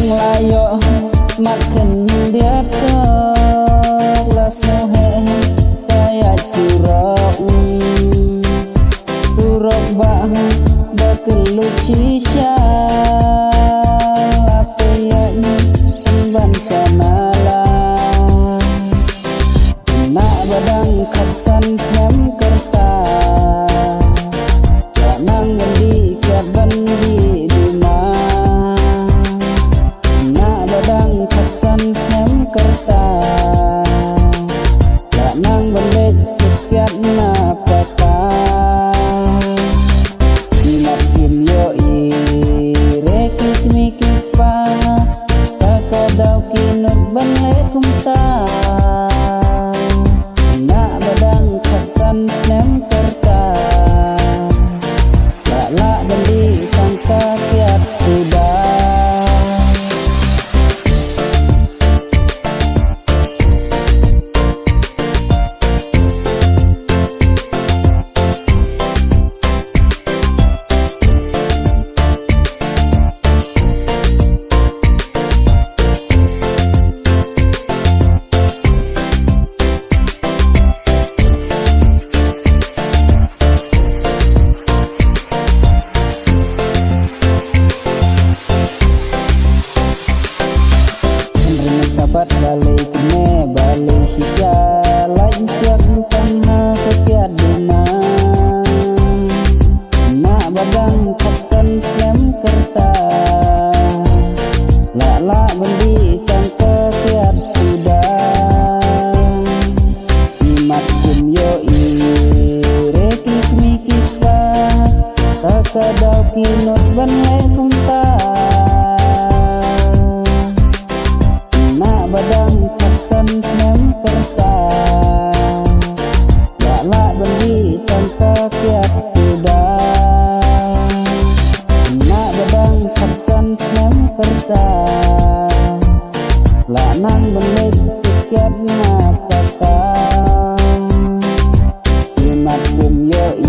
Layo makan dia kelas mohe kayak surok bah bakelut shisha apa yang bansa malam nak badang katsan senam kerta nang bandi kiat bandi katsan senam kerta tak nang balik kiat na pata dimakin yoi rekik mikik pa kakadau kinut balik kumta nak badang katsan senam kerta tak lak balik tanpa kiat sudah. Balik kene balik sisa lain tiap tanha kekiat dina nak badang katsan senam kerta lak bendi tanpa kiat sudah imat kum yoi rekik mikik pa kakadau kinut banlai kumta badang katsan senam kerta lak beli tanpa kiat sudah nak badang katsan senam kerta lak nang beli kiat na pata imat kum yoi